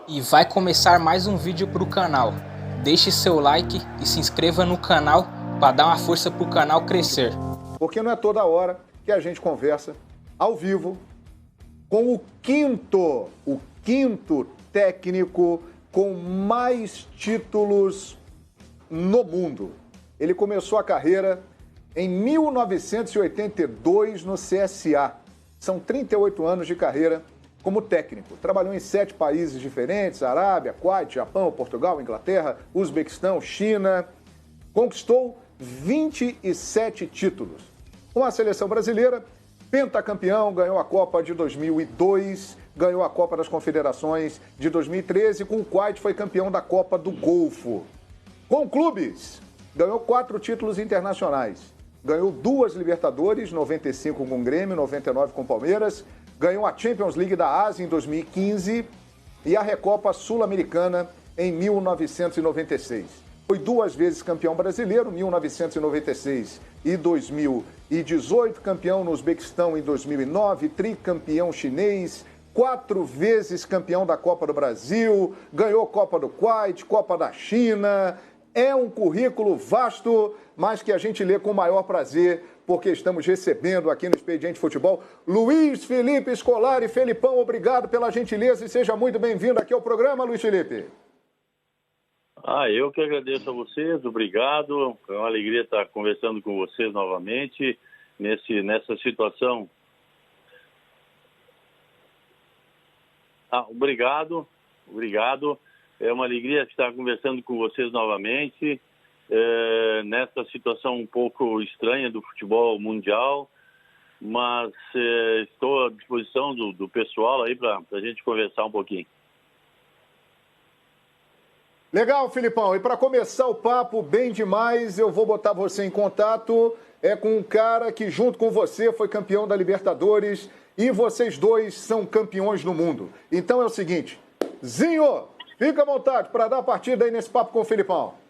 E vai começar mais um vídeo pro canal. Deixe seu like e se inscreva no canal para dar uma força pro canal crescer. Porque não é toda hora que a gente conversa ao vivo com o quinto técnico com mais títulos no mundo. Ele começou a carreira em 1982 no CSA. São 38 anos de carreira como técnico. Trabalhou em 7 países diferentes: Arábia, Kuwait, Japão, Portugal, Inglaterra, Uzbequistão, China. Conquistou 27 títulos. Com a seleção brasileira, pentacampeão, ganhou a Copa de 2002, ganhou a Copa das Confederações de 2013, com o Kuwait foi campeão da Copa do Golfo. Com clubes, ganhou 4 títulos internacionais. Ganhou 2 Libertadores, 95 com o Grêmio, 99 com o Palmeiras. Ganhou a Champions League da Ásia em 2015 e a Recopa Sul-Americana em 1996. Foi 2 vezes campeão brasileiro, 1996 e 2018, campeão no Uzbequistão em 2009, tricampeão chinês, 4 vezes campeão da Copa do Brasil, ganhou Copa do Kuwait, Copa da China. É um currículo vasto, mas que a gente lê com o maior prazer, porque estamos recebendo aqui no Expediente Futebol Luiz Felipe Scolari. Felipão, obrigado pela gentileza e seja muito bem-vindo aqui ao programa, Luiz Felipe. Eu que agradeço a vocês, obrigado. É uma alegria estar conversando com vocês novamente nessa situação. Obrigado. É uma alegria estar conversando com vocês novamente nessa situação um pouco estranha do futebol mundial, mas estou à disposição do pessoal aí para a gente conversar um pouquinho. Legal, Filipão. E para começar o papo bem demais, eu vou botar você em contato com um cara que junto com você foi campeão da Libertadores e vocês dois são campeões do mundo. Então é o seguinte, Zinho, fica à vontade para dar a partida aí nesse papo com o Filipão.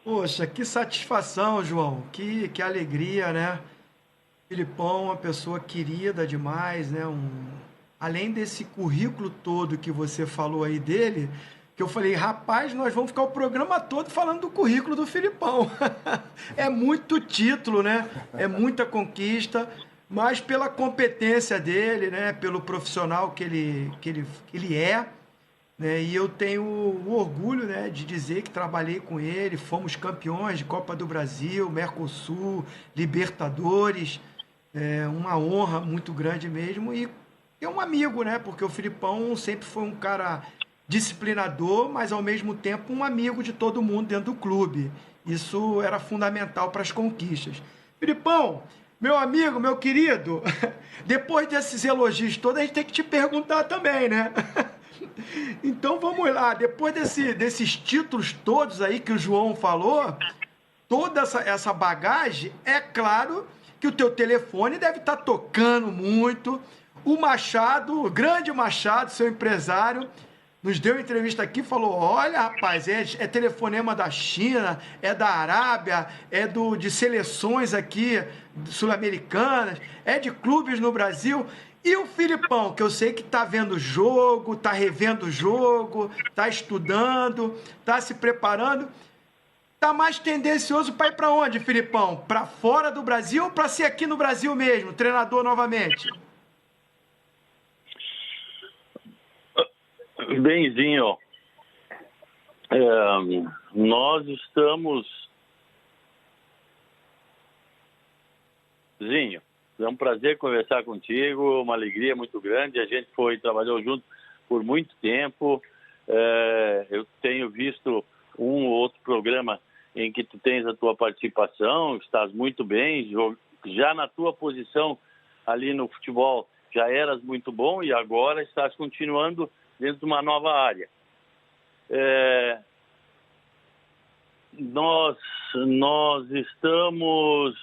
Poxa, que satisfação, João. Que alegria, né? Filipão, uma pessoa querida demais, né? Além desse currículo todo que você falou aí dele, que eu falei, rapaz, nós vamos ficar o programa todo falando do currículo do Filipão. É muito título, né? É muita conquista, mas pela competência dele, né? Pelo profissional que ele é, né? E eu tenho o orgulho, né, de dizer que trabalhei com ele, fomos campeões de Copa do Brasil, Mercosul, Libertadores, uma honra muito grande mesmo, e é um amigo, né, porque o Filipão sempre foi um cara disciplinador, mas ao mesmo tempo um amigo de todo mundo dentro do clube. Isso era fundamental para as conquistas. Filipão, meu amigo, meu querido, depois desses elogios todos, a gente tem que te perguntar também, né? Então vamos lá, depois desses títulos todos aí que o João falou, toda essa bagagem, é claro que o teu telefone deve estar tocando muito. O Machado, o grande Machado, seu empresário, nos deu entrevista aqui e falou, olha, rapaz, é telefonema da China, é da Arábia, de seleções aqui sul-americanas, é de clubes no Brasil. E o Filipão, que eu sei que está vendo o jogo, está revendo o jogo, está estudando, está se preparando, está mais tendencioso para ir para onde, Filipão? Para fora do Brasil ou para ser aqui no Brasil mesmo, treinador novamente? Benzinho, nós estamos... Zinho, é um prazer conversar contigo, uma alegria muito grande. A gente trabalhou junto por muito tempo. Eu tenho visto um ou outro programa em que tu tens a tua participação, estás muito bem, já na tua posição ali no futebol já eras muito bom e agora estás continuando dentro de uma nova área. Nós estamos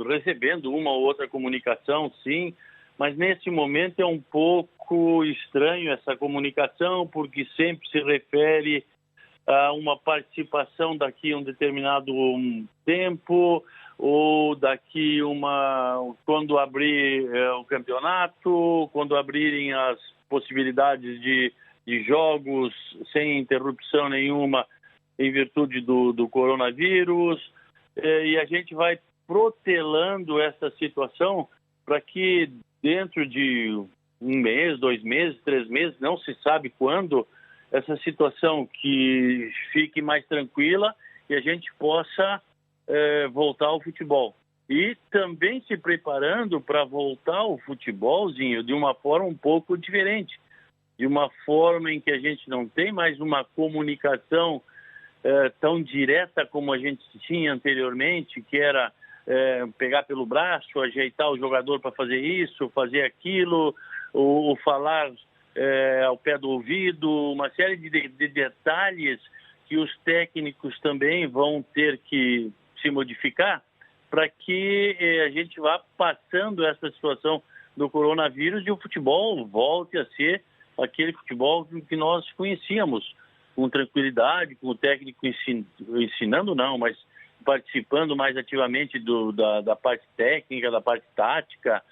recebendo uma ou outra comunicação, sim, mas nesse momento é um pouco estranho essa comunicação, porque sempre se refere uma participação daqui a um determinado tempo, ou daqui quando abrir o campeonato, quando abrirem as possibilidades de jogos sem interrupção nenhuma em virtude do coronavírus, e a gente vai protelando essa situação para que dentro de 1 mês, 2 meses, 3 meses, não se sabe quando, essa situação que fique mais tranquila e a gente possa voltar ao futebol. E também se preparando para voltar ao futebolzinho de uma forma um pouco diferente, de uma forma em que a gente não tem mais uma comunicação tão direta como a gente tinha anteriormente, que era pegar pelo braço, ajeitar o jogador para fazer isso, fazer aquilo, ou falar ao pé do ouvido, uma série de detalhes que os técnicos também vão ter que se modificar para que a gente vá passando essa situação do coronavírus e o futebol volte a ser aquele futebol que nós conhecíamos, com tranquilidade, com o técnico ensinando não, mas participando mais ativamente da parte técnica, da parte tática,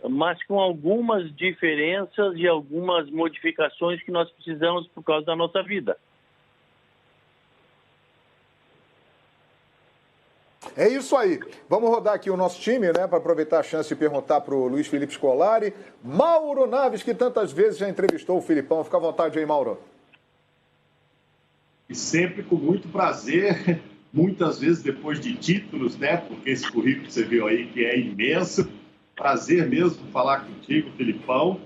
mas com algumas diferenças e algumas modificações que nós precisamos por causa da nossa vida. É isso aí. Vamos rodar aqui o nosso time, né, para aproveitar a chance de perguntar para o Luiz Felipe Scolari. Mauro Naves, que tantas vezes já entrevistou o Filipão. Fica à vontade aí, Mauro. E sempre com muito prazer, muitas vezes depois de títulos, né, porque esse currículo que você viu aí que é imenso. Prazer mesmo falar contigo, Filipão.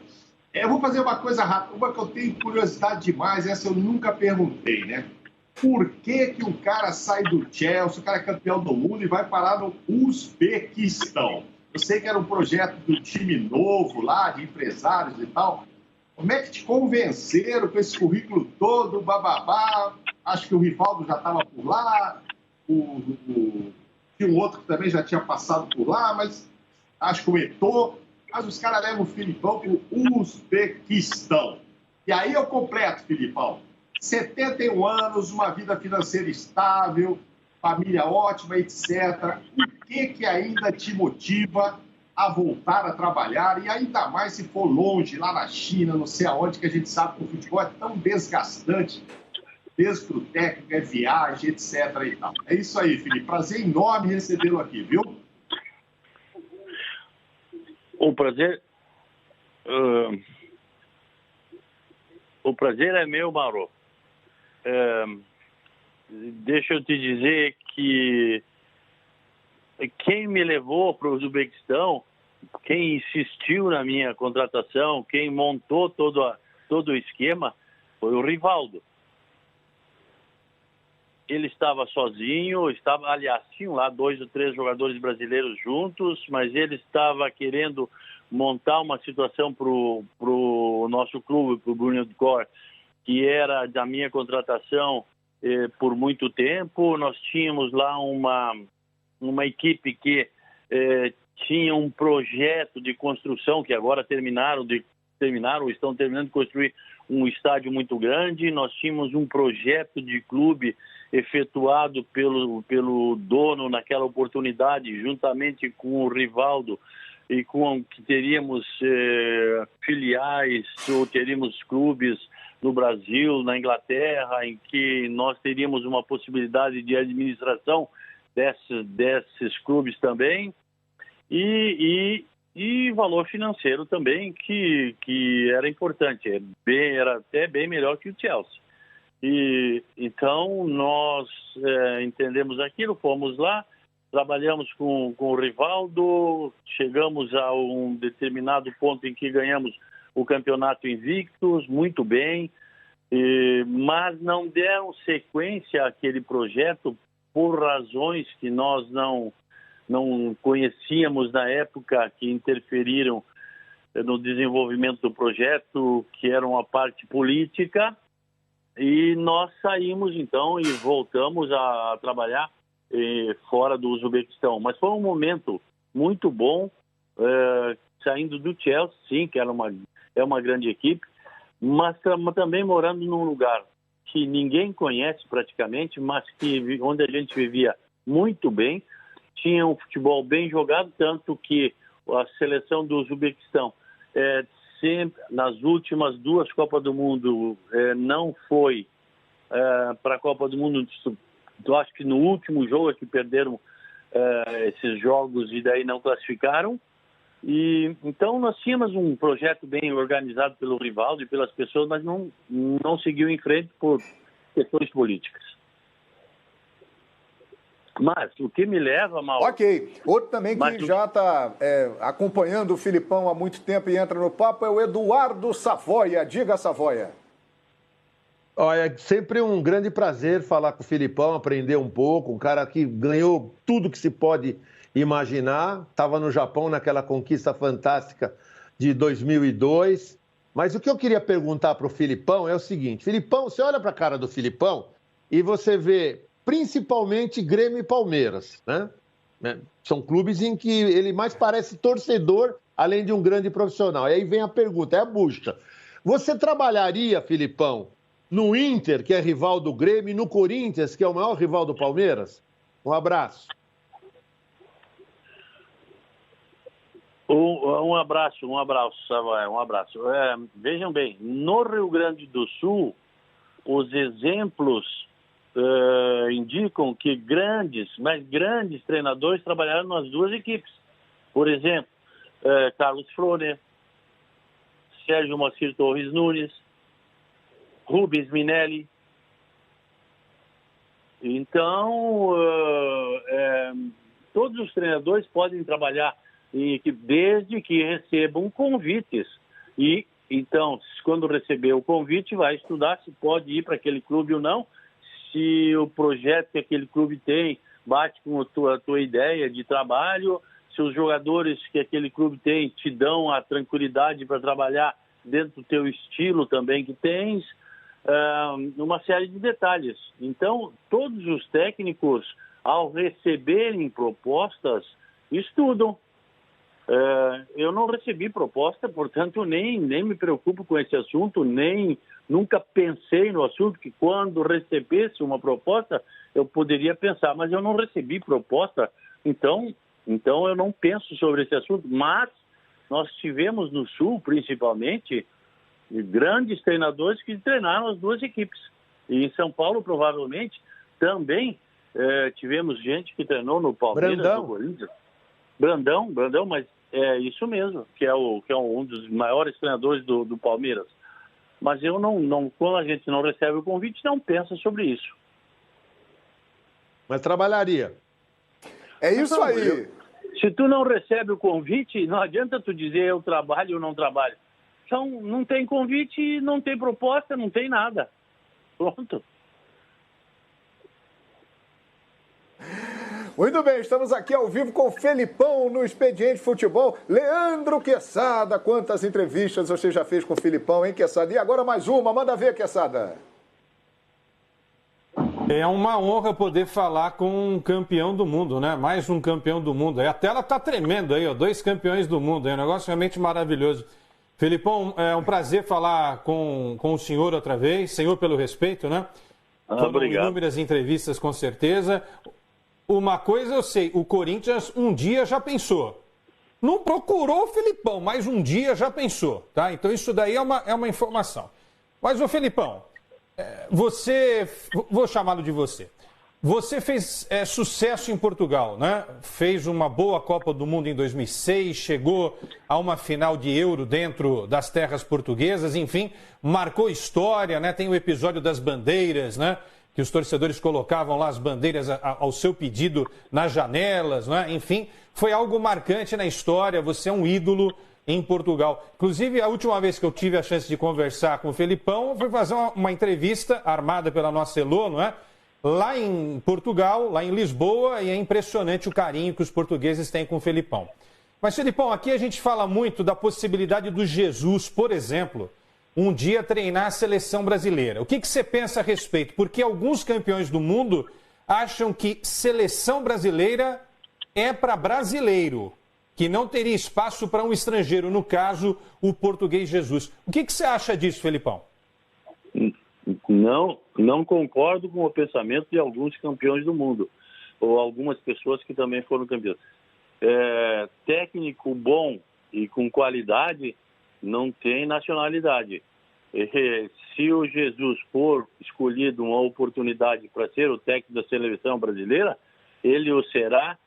Eu vou fazer uma coisa rápida, uma que eu tenho curiosidade demais, essa eu nunca perguntei, né? Por que o cara sai do Chelsea, o cara é campeão do mundo e vai parar no Uzbequistão? Eu sei que era um projeto do time novo lá, de empresários e tal. Como é que te convenceram com esse currículo todo, bababá? Acho que o Rivaldo já estava por lá, tinha um outro que também já tinha passado por lá, mas acho que o Eto'o, mas os caras levam o Filipão para o Uzbequistão. E aí eu completo, Filipão. 71 anos, uma vida financeira estável, família ótima, etc. O que ainda te motiva a voltar a trabalhar? E ainda mais se for longe, lá na China, não sei aonde, que a gente sabe que o futebol é tão desgastante, mesmo para o técnico, é viagem, etc. E tal. É isso aí, Felipe. Prazer enorme recebê-lo aqui, viu? O prazer é meu, Mauro. Deixa eu te dizer que quem me levou para o Uzbequistão, quem insistiu na minha contratação, quem montou todo o esquema, foi o Rivaldo. Ele estava sozinho, aliás, tinham lá 2 ou 3 jogadores brasileiros juntos, mas ele estava querendo montar uma situação para o nosso clube, para o Brunion de Cor, que era da minha contratação por muito tempo. Nós tínhamos lá uma equipe que tinha um projeto de construção, que agora estão terminando de construir um estádio muito grande. Nós tínhamos um projeto de clube efetuado pelo dono naquela oportunidade, juntamente com o Rivaldo, e com que teríamos filiais ou teríamos clubes no Brasil, na Inglaterra, em que nós teríamos uma possibilidade de administração desses clubes também, e valor financeiro também, que era importante, era até bem melhor que o Chelsea. E então nós entendemos aquilo, fomos lá, trabalhamos com o Rivaldo, chegamos a um determinado ponto em que ganhamos o campeonato invictos, muito bem, mas não deram sequência àquele projeto por razões que nós não conhecíamos na época, que interferiram no desenvolvimento do projeto, que era uma parte política, e nós saímos então e voltamos a trabalhar fora do Uzbequistão. Mas foi um momento muito bom, saindo do Chelsea, sim, que é uma grande equipe, mas também morando num lugar que ninguém conhece praticamente, mas onde a gente vivia muito bem, tinha um futebol bem jogado, tanto que a seleção do Uzbequistão sempre, nas últimas 2 Copas do Mundo, não foi para a Copa do Mundo. Eu acho que no último jogo é que perderam esses jogos e daí não classificaram. E então nós tínhamos um projeto bem organizado pelo Rivaldo e pelas pessoas, mas não seguiu em frente por questões políticas. Mas o que me leva, Mauro... Ok. Outro também que já está acompanhando o Filipão há muito tempo e entra no papo é o Eduardo Savoia. Diga, Savoia. Olha, é sempre um grande prazer falar com o Filipão, aprender um pouco. Um cara que ganhou tudo que se pode imaginar. Estava no Japão naquela conquista fantástica de 2002. Mas o que eu queria perguntar para o Filipão é o seguinte. Filipão, você olha para a cara do Filipão e você vê principalmente Grêmio e Palmeiras, né? São clubes em que ele mais parece torcedor, além de um grande profissional. E aí vem a pergunta, é a bucha. Você trabalharia, Filipão, no Inter, que é rival do Grêmio, e no Corinthians, que é o maior rival do Palmeiras? Um abraço. Um abraço, Savoia, um abraço. Vejam bem, no Rio Grande do Sul, os exemplos indicam que grandes treinadores trabalharam nas 2 equipes. Por exemplo, Carlos Fleury, Sérgio Moacir Torres Nunes, Rubens Minelli. Então, todos os treinadores podem trabalhar em equipe desde que recebam convites. E, então, quando receber o convite, vai estudar se pode ir para aquele clube ou não, se o projeto que aquele clube tem bate com a tua ideia de trabalho, se os jogadores que aquele clube tem te dão a tranquilidade para trabalhar dentro do teu estilo também que tens, uma série de detalhes. Então, todos os técnicos, ao receberem propostas, estudam. Eu não recebi proposta, portanto, nem me preocupo com esse assunto, nunca pensei no assunto, que quando recebesse uma proposta, eu poderia pensar, mas eu não recebi proposta, então eu não penso sobre esse assunto. Mas nós tivemos no Sul, principalmente, grandes treinadores que treinaram as 2 equipes. E em São Paulo, provavelmente, também tivemos gente que treinou no Palmeiras, no Corinthians. Brandão, mas é isso mesmo, que é um dos maiores treinadores do Palmeiras. Mas eu não, quando a gente não recebe o convite, não pensa sobre isso. Mas trabalharia. É isso aí. Se tu não recebe o convite, não adianta tu dizer eu trabalho ou não trabalho. Então, não tem convite, não tem proposta, não tem nada. Pronto. Muito bem, estamos aqui ao vivo com o Felipão no Expediente Futebol. Leandro Quesada, quantas entrevistas você já fez com o Felipão, hein, Quesada? E agora mais uma, manda ver, Quesada. É uma honra poder falar com um campeão do mundo, né? Mais um campeão do mundo. A tela tá tremendo aí, ó. 2 campeões do mundo. É um negócio realmente maravilhoso. Felipão, é um prazer falar com o senhor outra vez. Senhor, pelo respeito, né? Obrigado. Inúmeras entrevistas, com certeza. Uma coisa eu sei, o Corinthians um dia já pensou. Não procurou o Felipão, mas um dia já pensou, tá? Então isso daí é uma informação. Mas, ô Felipão, vou chamá-lo de você. Você fez sucesso em Portugal, né? Fez uma boa Copa do Mundo em 2006, chegou a uma final de Euro dentro das terras portuguesas, enfim, marcou história, né? Tem o episódio das bandeiras, né? Que os torcedores colocavam lá as bandeiras ao seu pedido nas janelas, né? Enfim, foi algo marcante na história, você é um ídolo em Portugal. Inclusive, a última vez que eu tive a chance de conversar com o Felipão, foi fazer uma entrevista armada pela nossa Elô, não é? Lá em Portugal, lá em Lisboa, e é impressionante o carinho que os portugueses têm com o Felipão. Mas, Felipão, aqui a gente fala muito da possibilidade do Jesus, por exemplo, um dia treinar a seleção brasileira. O que você pensa a respeito? Porque alguns campeões do mundo acham que seleção brasileira é para brasileiro, que não teria espaço para um estrangeiro, no caso, o português Jesus. O que você acha disso, Felipão? Não concordo com o pensamento de alguns campeões do mundo, ou algumas pessoas que também foram campeões. Técnico bom e com qualidade não tem nacionalidade. Se o Jesus for escolhido uma oportunidade para ser o técnico da seleção brasileira, ele o será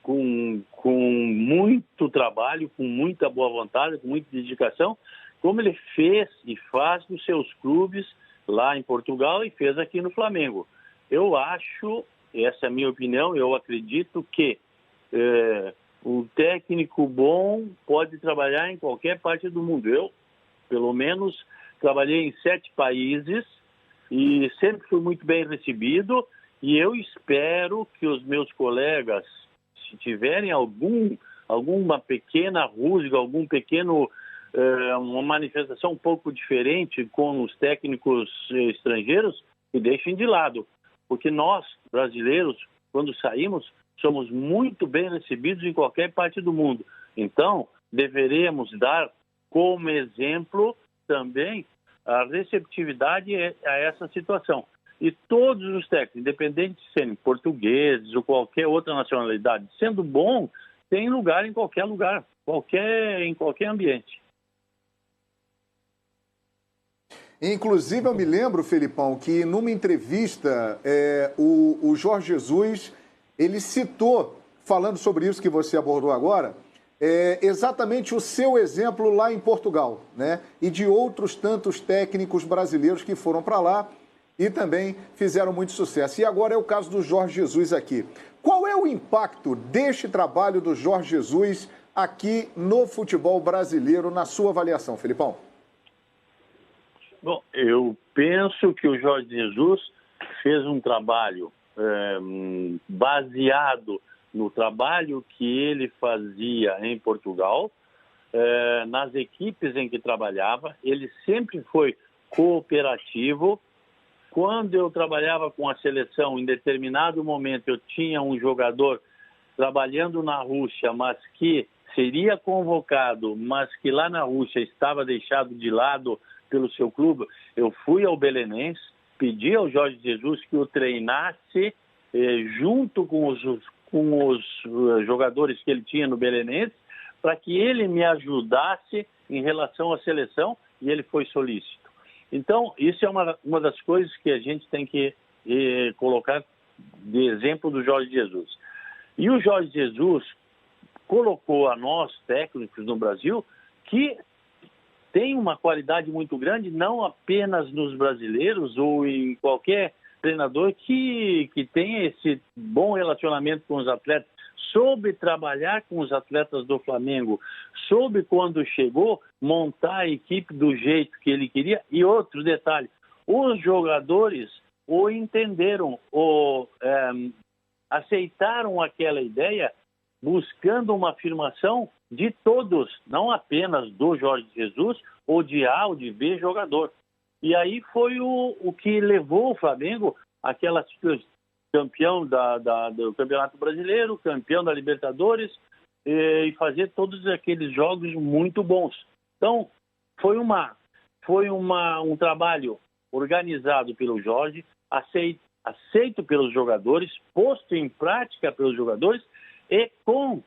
com muito trabalho, com muita boa vontade, com muita dedicação, como ele fez e faz nos seus clubes lá em Portugal e fez aqui no Flamengo. Eu acho, essa é a minha opinião, eu acredito que um técnico bom pode trabalhar em qualquer parte do mundo. Eu, pelo menos, trabalhei em 7 países e sempre fui muito bem recebido, e eu espero que os meus colegas, se tiverem alguma pequena rusga, uma manifestação um pouco diferente com os técnicos estrangeiros, que deixem de lado. Porque nós, brasileiros, quando saímos, somos muito bem recebidos em qualquer parte do mundo. Então, deveremos dar como exemplo também a receptividade a essa situação. E todos os técnicos, independente de serem portugueses ou qualquer outra nacionalidade, sendo bom, tem lugar, em qualquer ambiente. Inclusive, eu me lembro, Felipão, que numa entrevista, o Jorge Jesus, ele citou, falando sobre isso que você abordou agora, exatamente o seu exemplo lá em Portugal, né? E de outros tantos técnicos brasileiros que foram para lá e também fizeram muito sucesso. E agora é o caso do Jorge Jesus aqui. Qual é o impacto deste trabalho do Jorge Jesus aqui no futebol brasileiro, na sua avaliação, Felipão? Bom, eu penso que o Jorge Jesus fez um trabalho baseado no trabalho que ele fazia em Portugal, nas equipes em que trabalhava. Ele sempre foi cooperativo. Quando eu trabalhava com a seleção, em determinado momento eu tinha um jogador trabalhando na Rússia, mas que seria convocado, mas que lá na Rússia estava deixado de lado pelo seu clube. Eu fui ao Belenenses, pedi ao Jorge Jesus que o treinasse junto com os jogadores que ele tinha no Belenenses, para que ele me ajudasse em relação à seleção, e ele foi solícito. Então, isso é uma das coisas que a gente tem que colocar de exemplo do Jorge Jesus. E o Jorge Jesus colocou a nós, técnicos no Brasil, que tem uma qualidade muito grande, não apenas nos brasileiros ou em qualquer treinador que tenha esse bom relacionamento com os atletas, soube trabalhar com os atletas do Flamengo, soube, quando chegou, montar a equipe do jeito que ele queria. E outro detalhe, os jogadores o entenderam, aceitaram aquela ideia, buscando uma afirmação de todos, não apenas do Jorge Jesus, ou de A ou de B jogador. E aí foi o que levou o Flamengo àquela campeão do Campeonato Brasileiro, campeão da Libertadores, e fazer todos aqueles jogos muito bons. Então, foi um trabalho organizado pelo Jorge, aceito pelos jogadores, posto em prática pelos jogadores, e com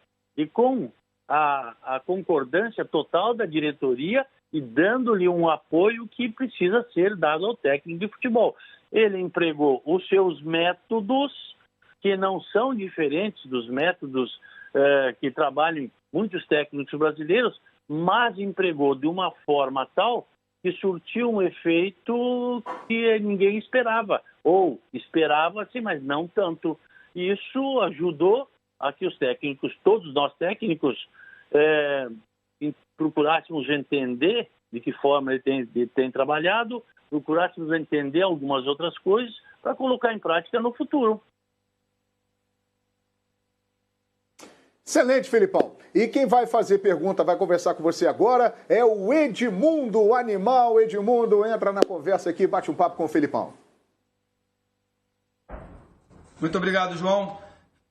a concordância total da diretoria e dando-lhe um apoio que precisa ser dado ao técnico de futebol. Ele empregou os seus métodos, que não são diferentes dos métodos que trabalham muitos técnicos brasileiros, mas empregou de uma forma tal que surtiu um efeito que ninguém esperava, ou esperava-se, mas não tanto. E isso ajudou a que os técnicos, todos nós técnicos, procurássemos entender de que forma ele tem trabalhado, procurássemos entender algumas outras coisas para colocar em prática no futuro. Excelente, Felipão. E quem vai fazer pergunta, vai conversar com você agora, é o Edmundo, o animal. Edmundo, entra na conversa aqui, bate um papo com o Felipão. Muito obrigado, João.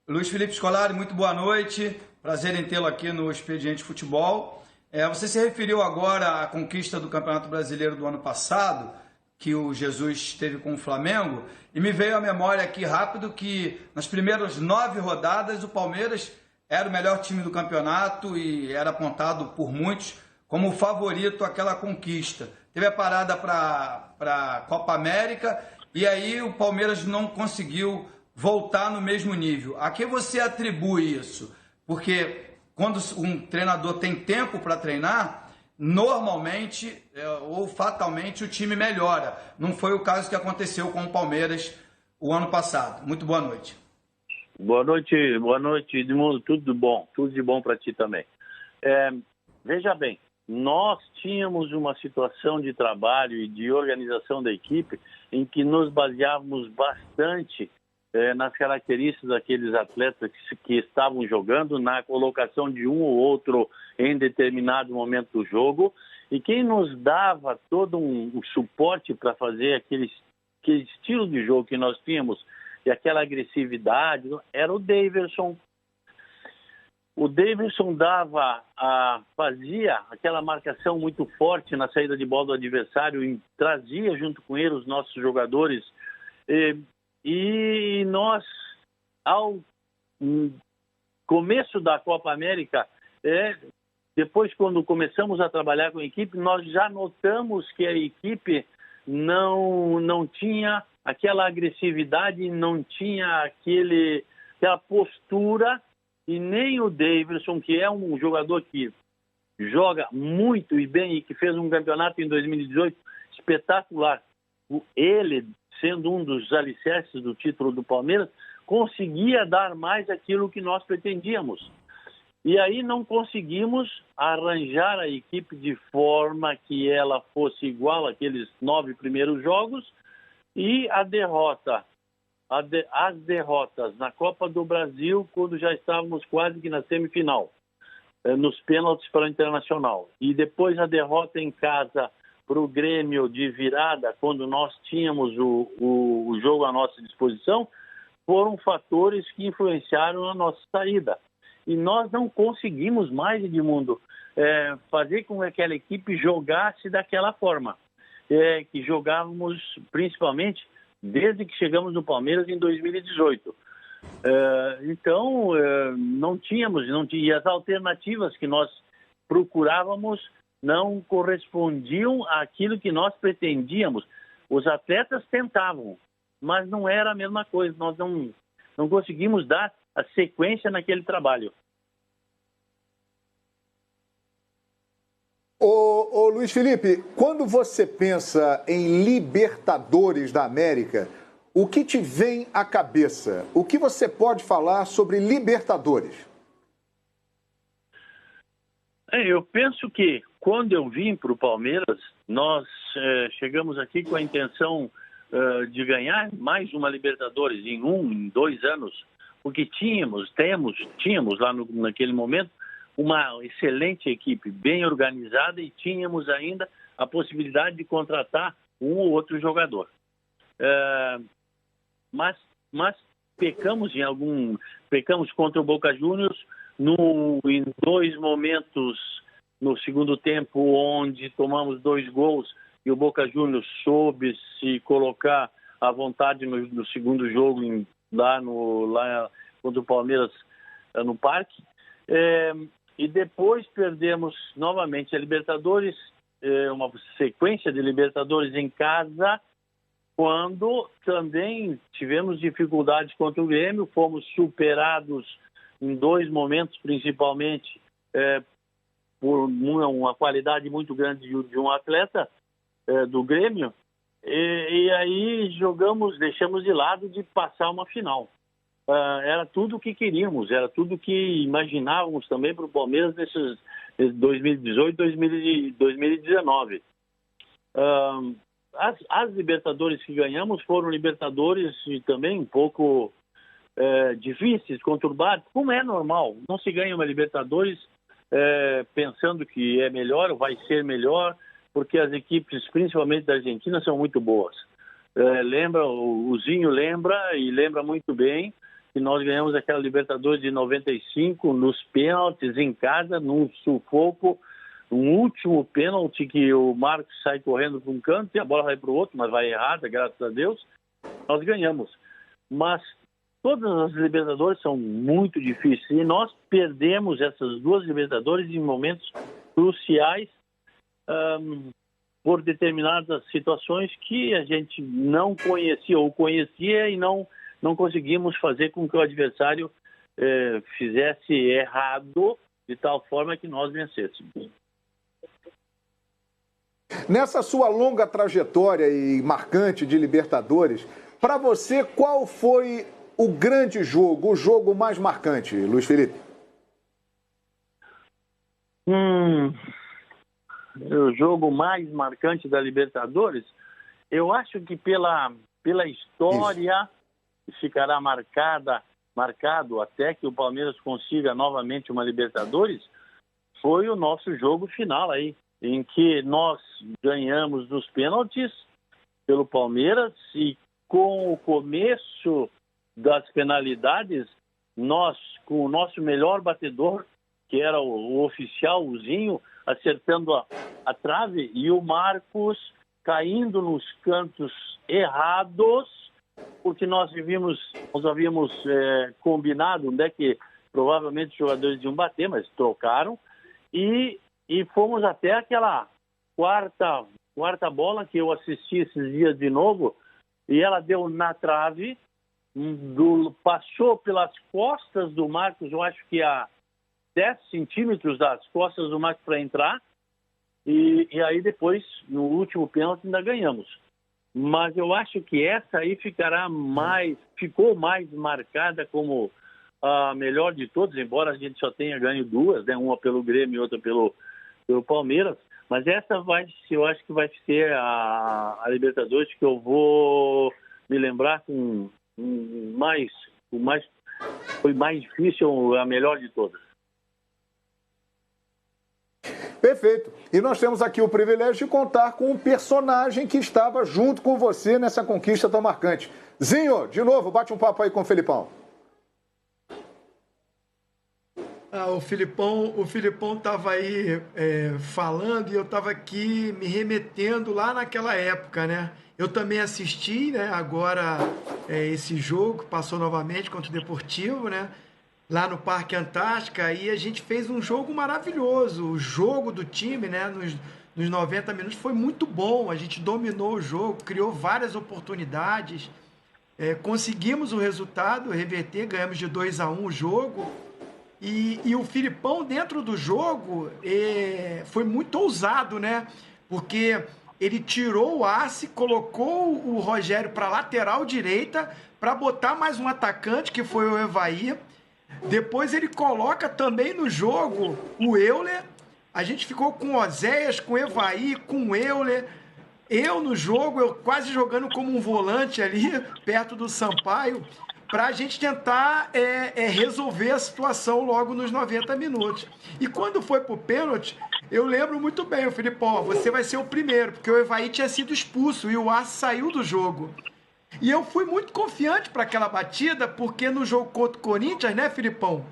Luiz Felipe Scolari, muito boa noite. Prazer em tê-lo aqui no Expediente Futebol. Você se referiu agora à conquista do Campeonato Brasileiro do ano passado. que o Jesus teve com o Flamengo, e me veio à memória aqui rápido que nas primeiras 9 rodadas o Palmeiras era o melhor time do campeonato e era apontado por muitos como o favorito àquela conquista. Teve a parada para a Copa América e aí o Palmeiras não conseguiu voltar no mesmo nível. A que você atribui isso? Porque quando um treinador tem tempo para treinar, normalmente ou fatalmente o time melhora. Não foi o caso que aconteceu com o Palmeiras o ano passado. Muito boa noite. Boa noite, Edmundo. Tudo de bom para ti também. Veja bem, nós tínhamos uma situação de trabalho e de organização da equipe em que nos baseávamos bastante nas características daqueles atletas que estavam jogando, na colocação de um ou outro em determinado momento do jogo, e quem nos dava todo um suporte para fazer aquele estilo de jogo que nós tínhamos e aquela agressividade era o Daverson. O Daverson fazia aquela marcação muito forte na saída de bola do adversário e trazia junto com ele os nossos jogadores. E nós, ao começo da Copa América, depois quando começamos a trabalhar com a equipe, nós já notamos que a equipe não tinha aquela agressividade, não tinha aquela postura, e nem o Daverson, que é um jogador que joga muito e bem e que fez um campeonato em 2018 espetacular. Ele, sendo um dos alicerces do título do Palmeiras, conseguia dar mais aquilo que nós pretendíamos. E aí não conseguimos arranjar a equipe de forma que ela fosse igual àqueles 9 primeiros jogos, e as derrotas na Copa do Brasil, quando já estávamos quase que na semifinal, nos pênaltis para o Internacional. E depois a derrota em casa para o Grêmio de virada, quando nós tínhamos o jogo à nossa disposição, foram fatores que influenciaram a nossa saída. E nós não conseguimos mais, Edmundo, fazer com que aquela equipe jogasse daquela forma. Que jogávamos principalmente desde que chegamos no Palmeiras em 2018. Então, não tínhamos, e as alternativas que nós procurávamos não correspondiam àquilo que nós pretendíamos. Os atletas tentavam, mas não era a mesma coisa. Nós não conseguimos dar a sequência naquele trabalho. Ô Luiz Felipe, quando você pensa em Libertadores da América, o que te vem à cabeça? O que você pode falar sobre Libertadores? Eu penso que quando eu vim para o Palmeiras, nós chegamos aqui com a intenção de ganhar mais uma Libertadores em 2 anos, porque tínhamos lá naquele momento uma excelente equipe, bem organizada, e tínhamos ainda a possibilidade de contratar um ou outro jogador. Mas pecamos contra o Boca Juniors em 2 momentos no segundo tempo, onde tomamos 2 gols e o Boca Juniors soube se colocar à vontade no segundo jogo lá contra o Palmeiras no Parque. E depois perdemos novamente a Libertadores, uma sequência de Libertadores em casa, quando também tivemos dificuldades contra o Grêmio, fomos superados em 2 momentos, principalmente por uma qualidade muito grande de um atleta do Grêmio, e aí deixamos de lado de passar uma final. Era tudo o que queríamos, era tudo o que imaginávamos também para o Palmeiras nesses 2018, 2019. As Libertadores que ganhamos foram Libertadores também um pouco difíceis, conturbados, como é normal. Não se ganha uma Libertadores pensando que é melhor ou vai ser melhor, porque as equipes, principalmente da Argentina, são muito boas. O Zinho lembra muito bem que nós ganhamos aquela Libertadores de 95 nos pênaltis em casa, num sufoco, um último pênalti que o Marcos sai correndo para um canto e a bola vai para o outro, mas vai errada, graças a Deus, nós ganhamos. Mas todas as Libertadores são muito difíceis e nós perdemos essas 2 Libertadores em momentos cruciais por determinadas situações que a gente não conhecia ou conhecia e não conseguimos fazer com que o adversário fizesse errado de tal forma que nós vencêssemos. Nessa sua longa trajetória e marcante de Libertadores, para você, qual foi o grande jogo, o jogo mais marcante, Luiz Felipe? O jogo mais marcante da Libertadores, eu acho que pela história ficará marcado até que o Palmeiras consiga novamente uma Libertadores, foi o nosso jogo final aí, em que nós ganhamos nos pênaltis pelo Palmeiras e com o começo das penalidades, nós, com o nosso melhor batedor, que era o oficial, o Zinho, acertando a trave, e o Marcos caindo nos cantos errados, porque nós havíamos combinado onde é que provavelmente os jogadores iam bater, mas trocaram, e fomos até aquela quarta bola que eu assisti esses dias de novo, e ela deu na trave, passou pelas costas do Marcos, eu acho que a 10 centímetros das costas do Marcos para entrar, e aí depois, no último pênalti, ainda ganhamos. Mas eu acho que essa aí ficou mais marcada como a melhor de todas, embora a gente só tenha ganho 2, né? Uma pelo Grêmio e outra pelo Palmeiras. Mas essa eu acho que vai ser a Libertadores que eu vou me lembrar foi mais difícil, a melhor de todas. Perfeito. E nós temos aqui o privilégio de contar com um personagem que estava junto com você nessa conquista tão marcante. Zinho, de novo, bate um papo aí com o Filipão. O Filipão estava aí falando e eu estava aqui me remetendo lá naquela época, né? Eu também assisti, né, agora esse jogo, que passou novamente contra o Deportivo, né? Lá no Parque Antártica, e a gente fez um jogo maravilhoso. O jogo do time, né, nos 90 minutos foi muito bom. A gente dominou o jogo, criou várias oportunidades, conseguimos o resultado, reverter, ganhamos de 2-1 o jogo. E o Filipão, dentro do jogo, foi muito ousado, né? Porque ele tirou o Arce, colocou o Rogério para lateral direita, para botar mais um atacante, que foi o Evair. Depois ele coloca também no jogo o Euler. A gente ficou com o Oséias, com o Evair, com o Euler. Eu no jogo, eu quase jogando como um volante ali, perto do Sampaio, para a gente tentar resolver a situação logo nos 90 minutos. E quando foi pro pênalti, eu lembro muito bem, o Filipão, você vai ser o primeiro, porque o Evair tinha sido expulso e o Arce saiu do jogo. E eu fui muito confiante para aquela batida, porque no jogo contra o Corinthians, né, Filipão?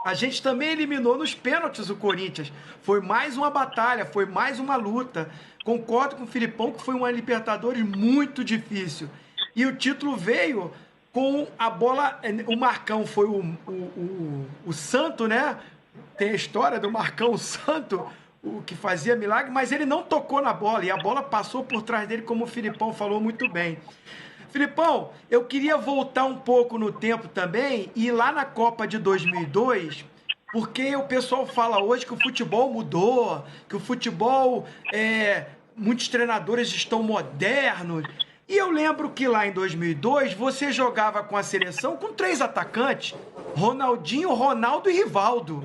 A gente também eliminou nos pênaltis o Corinthians. Foi mais uma batalha, foi mais uma luta. Concordo com o Filipão que foi uma Libertadores muito difícil. E o título veio com a bola... O Marcão foi o santo, né? Tem a história do Marcão, o santo, o que fazia milagre, mas ele não tocou na bola. E a bola passou por trás dele, como o Filipão falou muito bem. Filipão, eu queria voltar um pouco no tempo também e ir lá na Copa de 2002, porque o pessoal fala hoje que o futebol mudou, que o futebol, muitos treinadores estão modernos. E eu lembro que lá em 2002 você jogava com a seleção com 3 atacantes, Ronaldinho, Ronaldo e Rivaldo.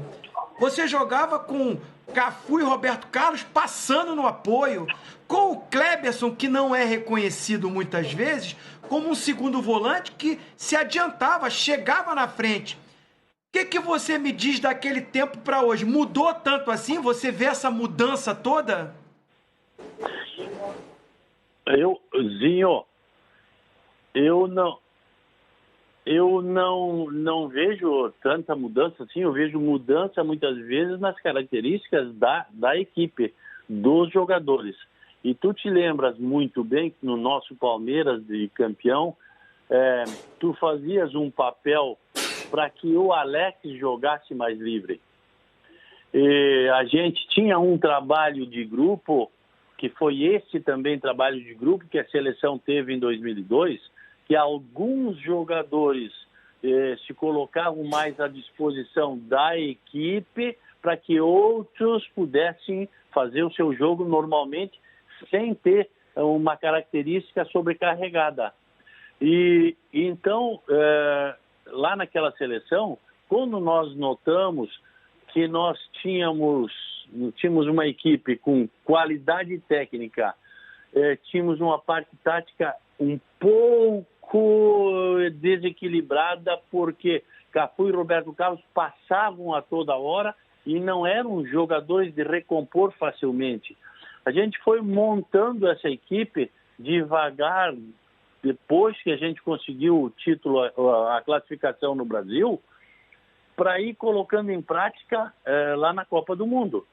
Você jogava com Cafu e Roberto Carlos passando no apoio, com o Kleberson, que não é reconhecido muitas vezes, como um segundo volante que se adiantava, chegava na frente. O que você me diz daquele tempo para hoje? Mudou tanto assim? Você vê essa mudança toda? Zinho, eu não... Eu não vejo tanta mudança assim, eu vejo mudança muitas vezes nas características da equipe, dos jogadores. E tu te lembras muito bem que no nosso Palmeiras de campeão, tu fazias um papel para que o Alex jogasse mais livre. E a gente tinha um trabalho de grupo, que foi esse também trabalho de grupo que a seleção teve em 2002, que alguns jogadores se colocavam mais à disposição da equipe para que outros pudessem fazer o seu jogo normalmente, sem ter uma característica sobrecarregada. E então, lá naquela seleção, quando nós notamos que nós tínhamos uma equipe com qualidade técnica, tínhamos uma parte tática um pouco desequilibrada, porque Cafu e Roberto Carlos passavam a toda hora e não eram jogadores de recompor facilmente. A gente foi montando essa equipe devagar, depois que a gente conseguiu o título, a classificação no Brasil, para ir colocando em prática lá na Copa do Mundo.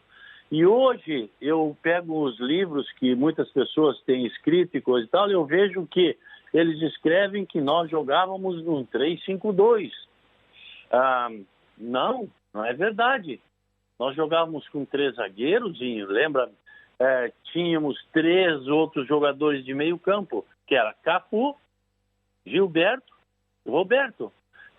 E hoje eu pego os livros que muitas pessoas têm escrito e coisa e tal, e eu vejo que eles escrevem que nós jogávamos num 3-5-2. Não é verdade. Nós jogávamos com 3 zagueiros, e lembra, tínhamos 3 outros jogadores de meio campo, que era Cafu, Gilberto e Roberto.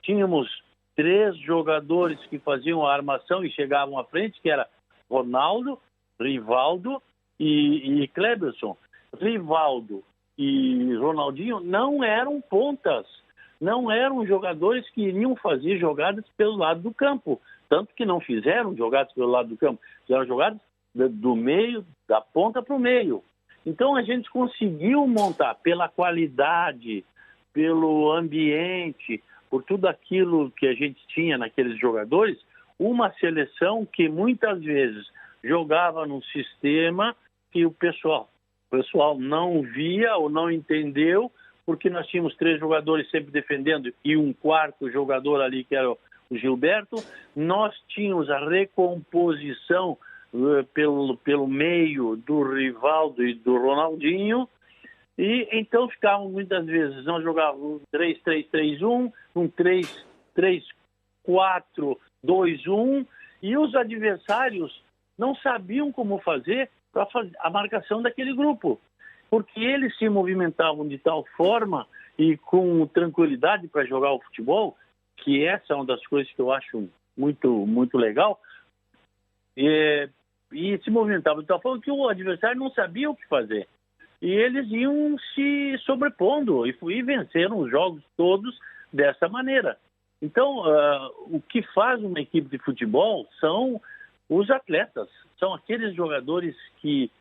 Tínhamos 3 jogadores que faziam a armação e chegavam à frente, que era Ronaldo, Rivaldo e Kleberson. Rivaldo e Ronaldinho não eram pontas, não eram jogadores que iriam fazer jogadas pelo lado do campo, tanto que não fizeram jogadas pelo lado do campo, fizeram jogadas do meio, da ponta para o meio. Então a gente conseguiu montar pela qualidade, pelo ambiente, por tudo aquilo que a gente tinha naqueles jogadores, uma seleção que muitas vezes jogava num sistema que o pessoal não via ou não entendeu, porque nós tínhamos 3 jogadores sempre defendendo e um quarto jogador ali que era o Gilberto. Nós tínhamos a recomposição pelo meio do Rivaldo e do Ronaldinho, e então ficavam muitas vezes, nós jogávamos 3-3-3-1, um 3-4-2-1, e os adversários não sabiam como fazer para a marcação daquele grupo, porque eles se movimentavam de tal forma e com tranquilidade para jogar o futebol, que essa é uma das coisas que eu acho muito, muito legal, e se movimentavam de tal forma que o adversário não sabia o que fazer. E eles iam se sobrepondo e venceram os jogos todos dessa maneira. Então, o que faz uma equipe de futebol são os atletas, são aqueles jogadores que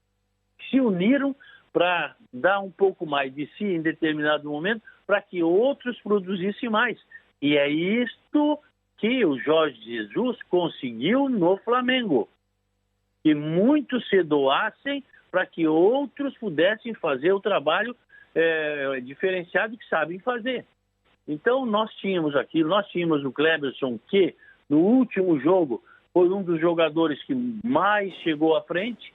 se uniram para dar um pouco mais de si em determinado momento, para que outros produzissem mais. E é isto que o Jorge Jesus conseguiu no Flamengo, que muitos se doassem para que outros pudessem fazer o trabalho diferenciado que sabem fazer. Então, nós tínhamos aquilo, nós tínhamos o Kleberson, que no último jogo foi um dos jogadores que mais chegou à frente.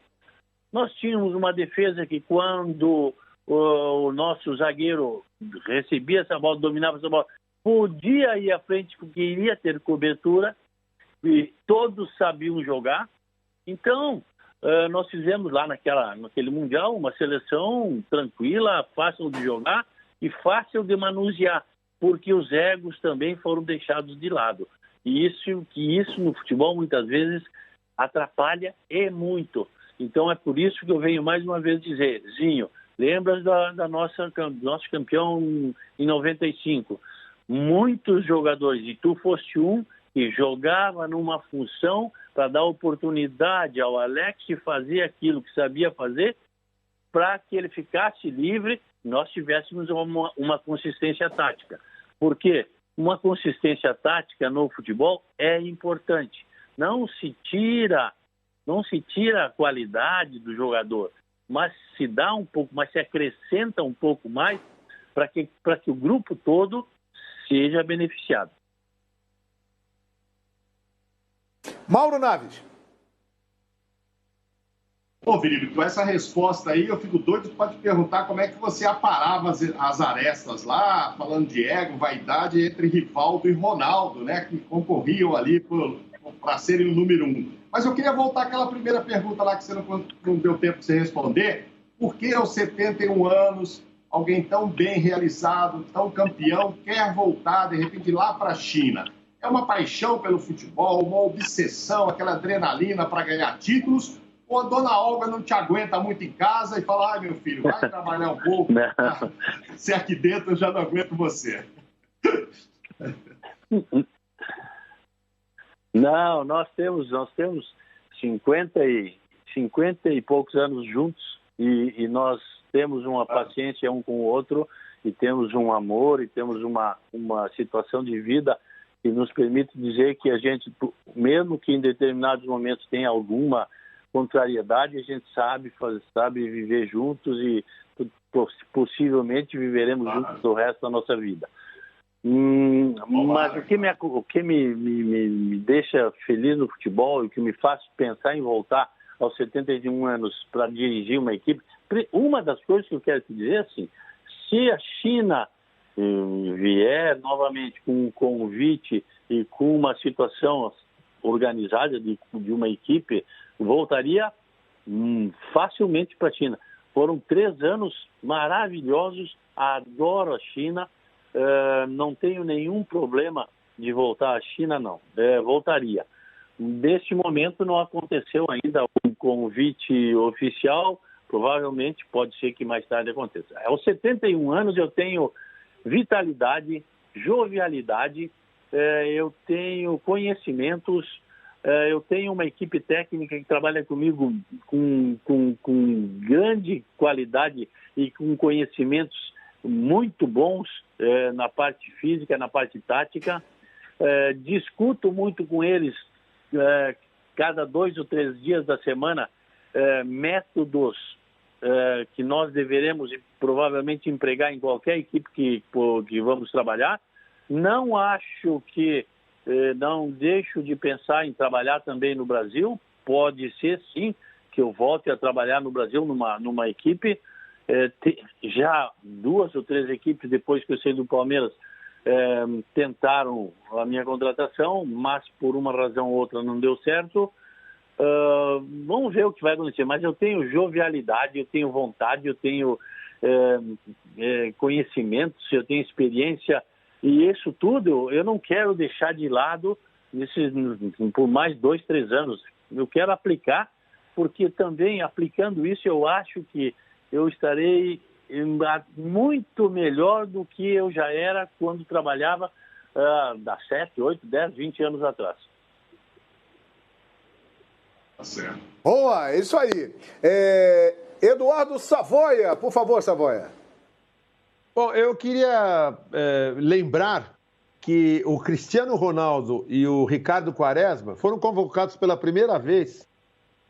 Nós tínhamos uma defesa que, quando o nosso zagueiro recebia essa bola, dominava essa bola, podia ir à frente porque iria ter cobertura, e todos sabiam jogar. Então, nós fizemos lá naquele Mundial uma seleção tranquila, fácil de jogar e fácil de manusear, porque os egos também foram deixados de lado. E isso no futebol muitas vezes atrapalha e muito. Então é por isso que eu venho mais uma vez dizer, Zinho, lembras do nosso campeão em 95? Muitos jogadores, e tu foste um, que jogava numa função para dar oportunidade ao Alex de fazer aquilo que sabia fazer, para que ele ficasse livre, nós tivéssemos uma consistência tática. Porque uma consistência tática no futebol é importante. Não se tira a qualidade do jogador, mas se acrescenta um pouco mais para que o grupo todo seja beneficiado. Mauro Naves. Bom, Felipe, com essa resposta aí, eu fico doido para te perguntar como é que você aparava as arestas lá, falando de ego, vaidade, entre Rivaldo e Ronaldo, né, que concorriam ali para serem o número 1. Mas eu queria voltar àquela primeira pergunta lá que você não deu tempo de você responder. Por que aos 71 anos, alguém tão bem realizado, tão campeão, quer voltar, de repente, lá para a China? É uma paixão pelo futebol, uma obsessão, aquela adrenalina para ganhar títulos? Ou a dona Olga não te aguenta muito em casa e fala, ai, meu filho, vai trabalhar um pouco, se aqui dentro eu já não aguento você? Não, nós temos 50 e poucos anos juntos e nós temos uma paciência um com o outro e temos um amor e temos uma situação de vida que nos permite dizer que a gente, mesmo que em determinados momentos tenha alguma contrariedade, a gente sabe viver juntos e possivelmente viveremos juntos o resto da nossa vida. Mas o que me deixa feliz no futebol e o que me faz pensar em voltar aos 71 anos para dirigir uma equipe, uma das coisas que eu quero te dizer assim, se a China vier novamente com um convite e com uma situação organizada de uma equipe, voltaria facilmente para a China. Foram 3 anos maravilhosos, adoro a China, não tenho nenhum problema de voltar à China, não. Voltaria. Neste momento não aconteceu ainda um convite oficial, provavelmente pode ser que mais tarde aconteça. Aos 71 anos eu tenho vitalidade, jovialidade, eu tenho conhecimentos, eu tenho uma equipe técnica que trabalha comigo com grande qualidade e com conhecimentos muito bons na parte física, na parte tática. Discuto muito com eles cada 2 ou 3 dias da semana métodos que nós deveremos provavelmente empregar em qualquer equipe que vamos trabalhar. Não acho que não deixo de pensar em trabalhar também no Brasil. Pode ser, sim, que eu volte a trabalhar no Brasil numa equipe. Já 2 ou 3 equipes, depois que eu saí do Palmeiras, tentaram a minha contratação, mas por uma razão ou outra não deu certo. Vamos ver o que vai acontecer. Mas eu tenho jovialidade, eu tenho vontade, eu tenho conhecimentos, eu tenho experiência. E isso tudo eu não quero deixar de lado por mais 2, 3 anos. Eu quero aplicar, porque também aplicando isso eu acho que eu estarei muito melhor do que eu já era quando trabalhava há 7, 8, 10, 20 anos atrás. Tá certo. Boa, é isso aí. Eduardo Savoia, por favor, Savoia. Bom, eu queria lembrar que o Cristiano Ronaldo e o Ricardo Quaresma foram convocados pela primeira vez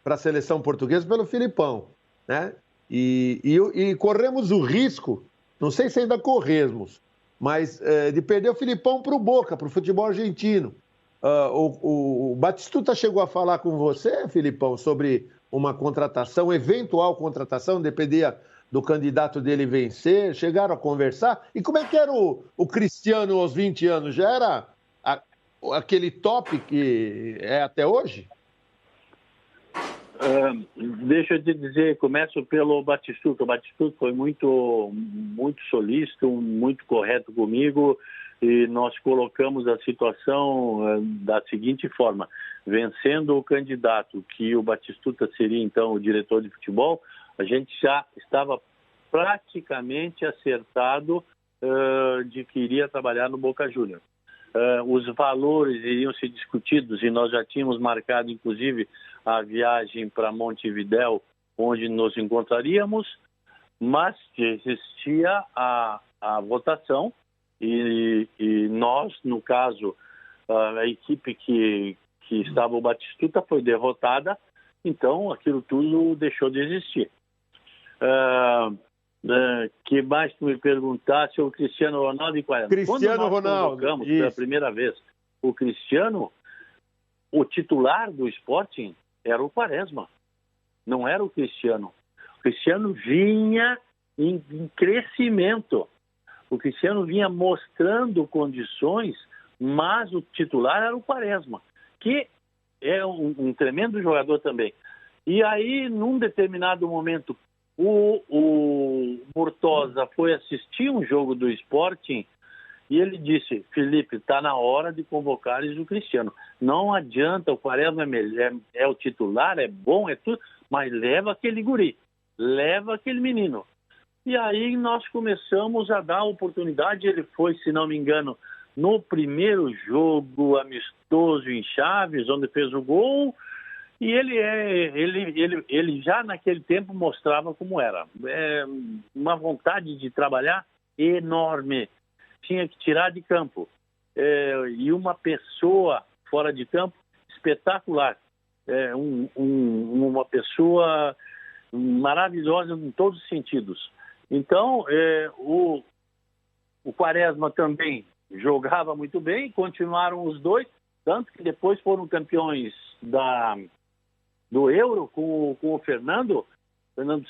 para a seleção portuguesa pelo Filipão, né? E corremos o risco, não sei se ainda corremos, mas de perder o Filipão para o Boca, para o futebol argentino. O Batistuta chegou a falar com você, Filipão, sobre uma contratação, eventual contratação, dependia do candidato dele vencer, chegaram a conversar. E como é que era o Cristiano aos 20 anos? Já era aquele top que é até hoje? Deixa eu te dizer, começo pelo Batistuta. O Batistuta foi muito solícito, muito correto comigo e nós colocamos a situação da seguinte forma: vencendo o candidato, que o Batistuta seria então o diretor de futebol, a gente já estava praticamente acertado de que iria trabalhar no Boca Juniors. Os valores iriam ser discutidos e nós já tínhamos marcado, inclusive, a viagem para Montevidéu, onde nos encontraríamos, mas existia a votação e nós, no caso, a equipe que estava o Batistuta foi derrotada, então aquilo tudo deixou de existir. Que mais tu me perguntasse o Cristiano Ronaldo e Quaresma. Cristiano Quando nós Ronaldo, convocamos pela primeira vez o Cristiano, o titular do Sporting era o Quaresma, não era o Cristiano. O Cristiano vinha em crescimento. O Cristiano vinha mostrando condições, mas o titular era o Quaresma, que é um tremendo jogador também. E aí, num determinado momento, o Mortosa foi assistir um jogo do Sporting e ele disse: Felipe, está na hora de convocares o Cristiano. Não adianta, o Quaresma é o titular, é bom, é tudo, mas leva aquele guri, leva aquele menino. E aí nós começamos a dar oportunidade. Ele foi, se não me engano, no primeiro jogo amistoso em Chaves, onde fez o gol. E ele já naquele tempo mostrava como era. Uma vontade de trabalhar enorme. Tinha que tirar de campo. E uma pessoa fora de campo espetacular. Uma pessoa maravilhosa em todos os sentidos. Então, o Quaresma também jogava muito bem, continuaram os dois, tanto que depois foram campeões do Euro com o Fernando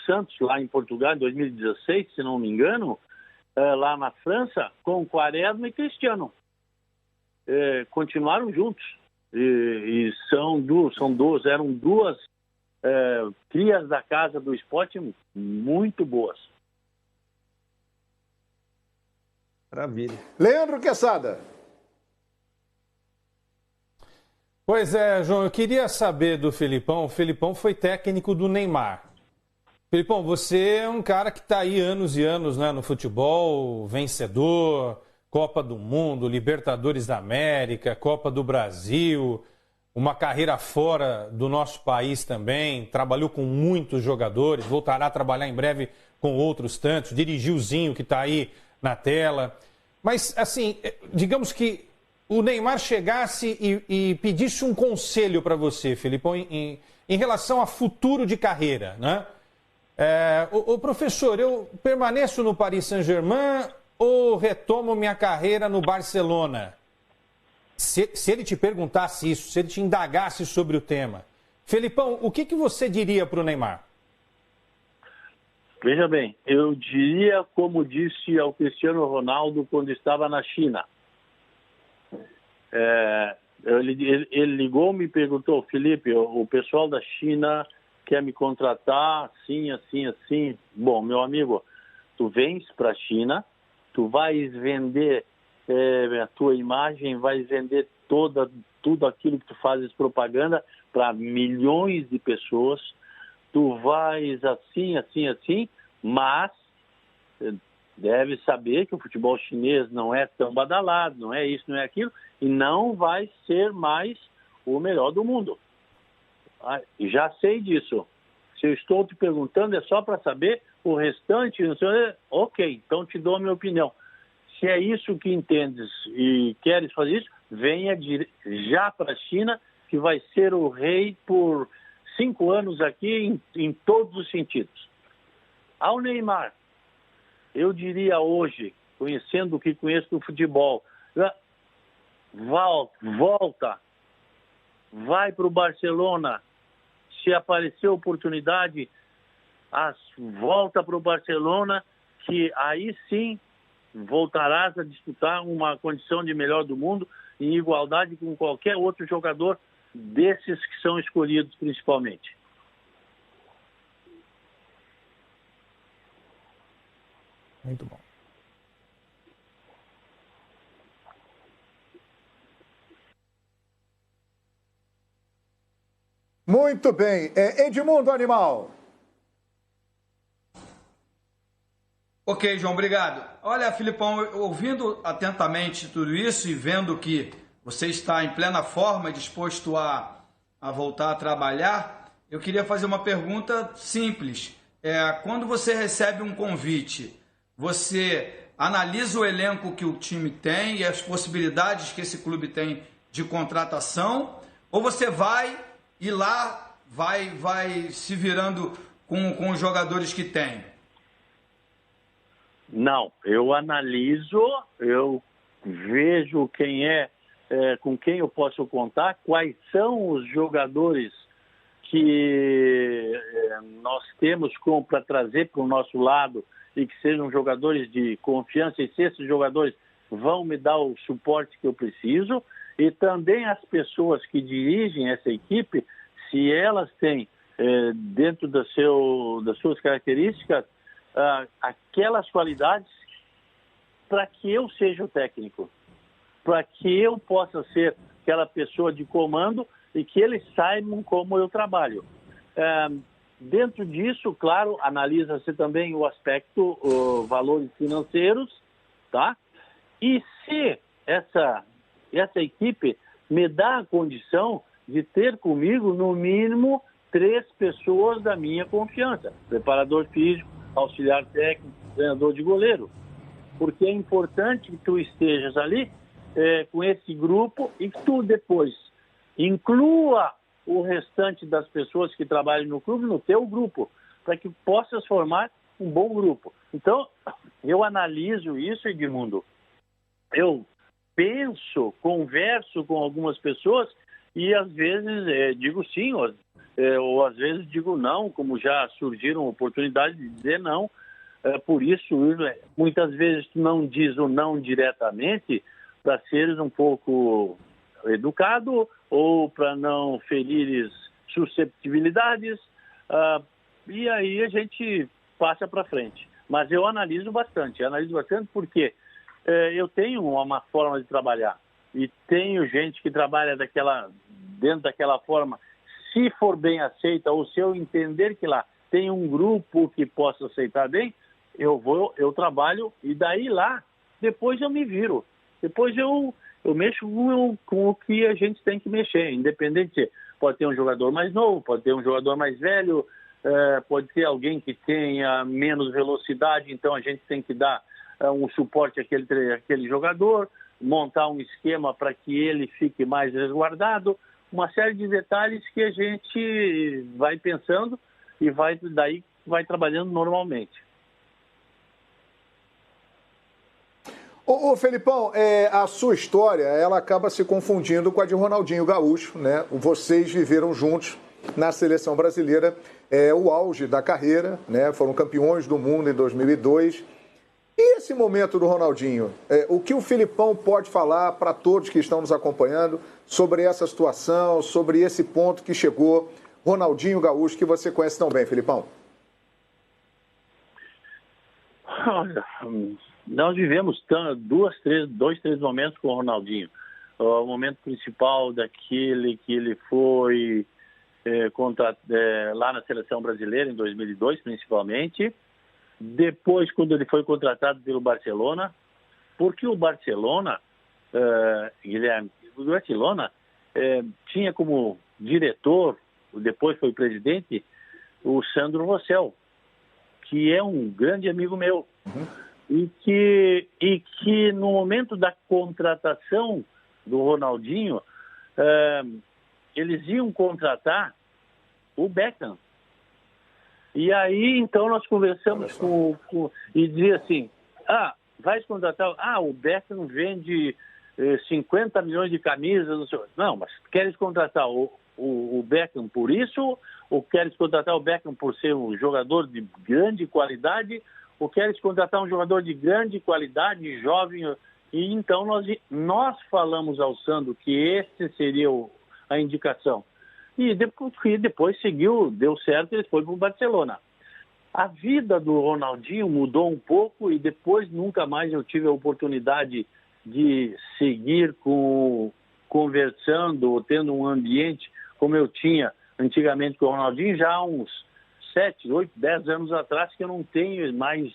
Santos, lá em Portugal, em 2016, se não me engano, lá na França, com Quaresma e Cristiano. Continuaram juntos. E eram duas crias da casa do esporte muito boas. Maravilha. Leandro Quesada. Pois é, João, eu queria saber do Felipão. O Felipão foi técnico do Neymar. Felipão, você é um cara que está aí anos e anos, né, no futebol, vencedor, Copa do Mundo, Libertadores da América, Copa do Brasil, uma carreira fora do nosso país também, trabalhou com muitos jogadores, voltará a trabalhar em breve com outros tantos, dirigiu o Zinho, que está aí na tela. Mas, assim, digamos que o Neymar chegasse e pedisse um conselho para você, Felipão, em relação a futuro de carreira, né? O professor, eu permaneço no Paris Saint-Germain ou retomo minha carreira no Barcelona? Se ele te perguntasse isso, se ele te indagasse sobre o tema, Felipão, o que você diria para o Neymar? Veja bem, eu diria como disse ao Cristiano Ronaldo quando estava na China. Ele ligou, me perguntou: Felipe, o pessoal da China quer me contratar assim, assim, assim. Bom, meu amigo, tu vens para a China, tu vais vender a tua imagem, vais vender tudo aquilo que tu fazes propaganda para milhões de pessoas. Tu vais assim, assim, assim, mas deve saber que o futebol chinês não é tão badalado, não é isso, não é aquilo, e não vai ser mais o melhor do mundo. Já sei disso. Se eu estou te perguntando é só para saber, o restante, não sei, ok, então te dou a minha opinião. Se é isso que entendes e queres fazer isso, venha já para a China, que vai ser o rei por 5 anos aqui em todos os sentidos. Ao Neymar, eu diria hoje, conhecendo o que conheço do futebol, volta, vai para o Barcelona. Se aparecer oportunidade, volta para o Barcelona, que aí sim voltarás a disputar uma condição de melhor do mundo em igualdade com qualquer outro jogador desses que são escolhidos principalmente. Muito bom. Muito bem. Edmundo Animal. Ok, João, obrigado. Olha, Filipão, ouvindo atentamente tudo isso e vendo que você está em plena forma, disposto a voltar a trabalhar, eu queria fazer uma pergunta simples. Quando você recebe um convite, você analisa o elenco que o time tem e as possibilidades que esse clube tem de contratação, ou você vai e lá vai se virando com os jogadores que tem? Não, eu analiso, eu vejo quem com quem eu posso contar, quais são os jogadores que nós temos para trazer para o nosso lado e que sejam jogadores de confiança, e se esses jogadores vão me dar o suporte que eu preciso, e também as pessoas que dirigem essa equipe, se elas têm dentro das suas características aquelas qualidades para que eu seja o técnico, para que eu possa ser aquela pessoa de comando e que eles saibam como eu trabalho. Dentro disso, claro, analisa-se também o aspecto valores financeiros, tá? E se essa equipe me dá a condição de ter comigo, no mínimo, 3 pessoas da minha confiança: preparador físico, auxiliar técnico, treinador de goleiro. Porque é importante que tu estejas ali com esse grupo e que tu depois inclua o restante das pessoas que trabalham no clube no teu grupo, para que possas formar um bom grupo. Então, eu analiso isso, Edmundo. Eu penso, converso com algumas pessoas e às vezes digo sim, ou às vezes digo não, como já surgiram oportunidades de dizer não. Por isso, muitas vezes tu não diz o não diretamente para seres um pouco educado ou para não ferires susceptibilidades, e aí a gente passa para frente. Mas eu analiso bastante porque eu tenho uma forma de trabalhar e tenho gente que trabalha dentro daquela forma. Se for bem aceita, ou se eu entender que lá tem um grupo que possa aceitar bem, eu trabalho, e daí lá, depois eu me viro. Depois eu mexo com o que a gente tem que mexer, independente. Pode ter um jogador mais novo, pode ter um jogador mais velho, pode ter alguém que tenha menos velocidade, então a gente tem que dar um suporte àquele jogador, montar um esquema para que ele fique mais resguardado, uma série de detalhes que a gente vai pensando e daí vai trabalhando normalmente. Ô Felipão, a sua história, ela acaba se confundindo com a de Ronaldinho Gaúcho, né? Vocês viveram juntos na seleção brasileira, o auge da carreira, né? Foram campeões do mundo em 2002. E esse momento do Ronaldinho? O que o Felipão pode falar para todos que estão nos acompanhando sobre essa situação, sobre esse ponto que chegou Ronaldinho Gaúcho, que você conhece tão bem, Felipão? Olha, nós vivemos 2, 3 momentos com o Ronaldinho. O momento principal daquele que ele foi lá na seleção brasileira, em 2002, principalmente. Depois, quando ele foi contratado pelo Barcelona, porque o Barcelona, Guilherme, tinha como diretor, depois foi presidente, o Sandro Rosell, que é um grande amigo meu. E que no momento da contratação do Ronaldinho, eles iam contratar o Beckham. E aí, então, nós conversamos e dizia assim, vai contratar, o Beckham vende 50 milhões de camisas, não, mas queres contratar o Beckham por isso, ou queres contratar o Beckham por ser um jogador de grande qualidade, ou queres contratar um jogador de grande qualidade, jovem? E então nós falamos ao Sandro que esse seria a indicação. E depois seguiu, deu certo, ele foi para o Barcelona. A vida do Ronaldinho mudou um pouco e depois nunca mais eu tive a oportunidade de seguir conversando, ou tendo um ambiente como eu tinha antigamente com o Ronaldinho, já há uns 7, 8, 10 anos atrás, que eu não tenho mais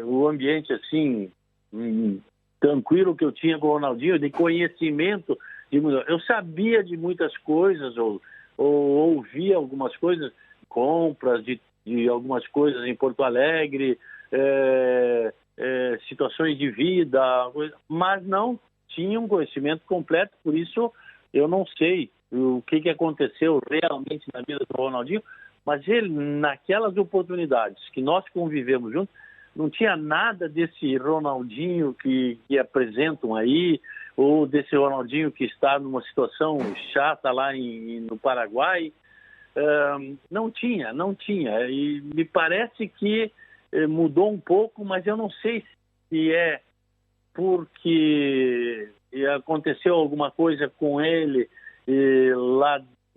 o ambiente assim tranquilo que eu tinha com o Ronaldinho, de conhecimento. Eu sabia de muitas coisas, ou ouvia algumas coisas, compras de algumas coisas em Porto Alegre, situações de vida, mas não tinha um conhecimento completo, por isso eu não sei o que aconteceu realmente na vida do Ronaldinho, mas ele, naquelas oportunidades que nós convivemos juntos, não tinha nada desse Ronaldinho que apresentam aí, ou desse Ronaldinho que está numa situação chata lá no Paraguai. Não tinha. E me parece que mudou um pouco, mas eu não sei se é porque aconteceu alguma coisa com ele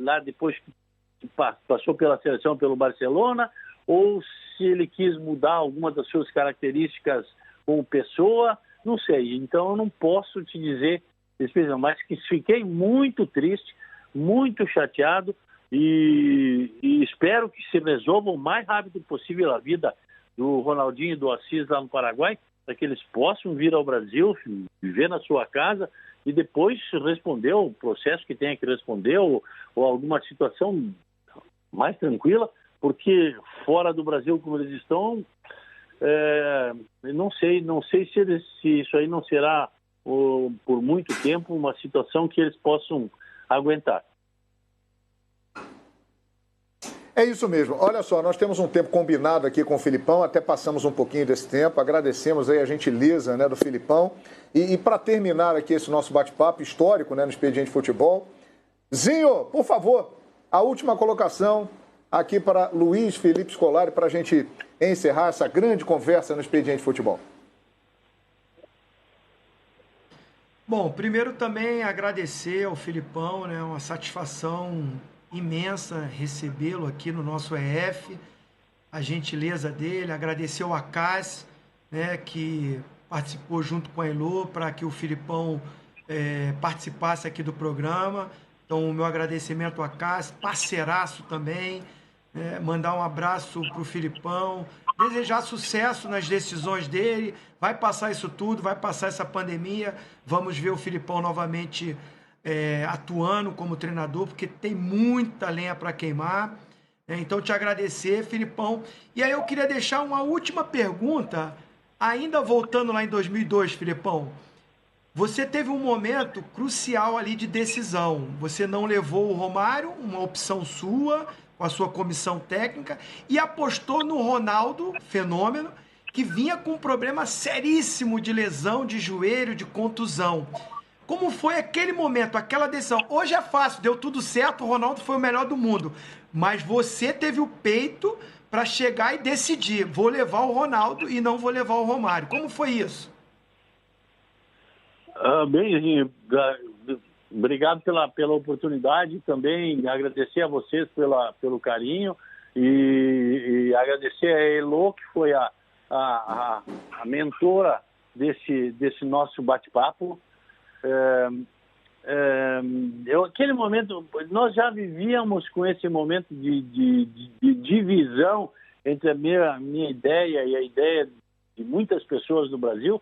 lá depois que passou pela seleção, pelo Barcelona, ou se ele quis mudar alguma das suas características como pessoa, não sei. Então eu não posso te dizer, mas que fiquei muito triste, muito chateado e espero que se resolva o mais rápido possível a vida do Ronaldinho e do Assis lá no Paraguai, para que eles possam vir ao Brasil, viver na sua casa e depois responder o processo que tenha que responder ou alguma situação mais tranquila, porque fora do Brasil, como eles estão, não sei se isso aí não será por muito tempo uma situação que eles possam aguentar. É isso mesmo. Olha só, nós temos um tempo combinado aqui com o Filipão, até passamos um pouquinho desse tempo, agradecemos aí a gentileza, né, do Filipão. E para terminar aqui esse nosso bate-papo histórico, né, no Expediente Futebol, Zinho, por favor, a última colocação aqui para Luiz Felipe Scolari, para a gente encerrar essa grande conversa no Expediente Futebol. Bom, primeiro também agradecer ao Filipão, né, uma satisfação imensa recebê-lo aqui no nosso EF, a gentileza dele, agradecer ao Acas, né, que participou junto com a Elô para que o Filipão participasse aqui do programa. Então, o meu agradecimento ao Acas, parceiraço também, mandar um abraço para o Filipão, desejar sucesso nas decisões dele, vai passar isso tudo, vai passar essa pandemia, vamos ver o Filipão novamente atuando como treinador, porque tem muita lenha para queimar. Então, te agradecer, Filipão. E aí eu queria deixar uma última pergunta, ainda voltando lá em 2002, Filipão. Você teve um momento crucial ali de decisão. Você não levou o Romário, uma opção sua, com a sua comissão técnica, e apostou no Ronaldo, fenômeno, que vinha com um problema seríssimo de lesão de joelho, de contusão. Como foi aquele momento, aquela decisão? Hoje é fácil, deu tudo certo, o Ronaldo foi o melhor do mundo. Mas você teve o peito para chegar e decidir, vou levar o Ronaldo e não vou levar o Romário. Como foi isso? Bem, obrigado pela oportunidade, também agradecer a vocês pelo carinho e agradecer a Elô, que foi a mentora desse nosso bate-papo. Aquele momento, nós já vivíamos com esse momento de divisão entre a minha ideia e a ideia de muitas pessoas do Brasil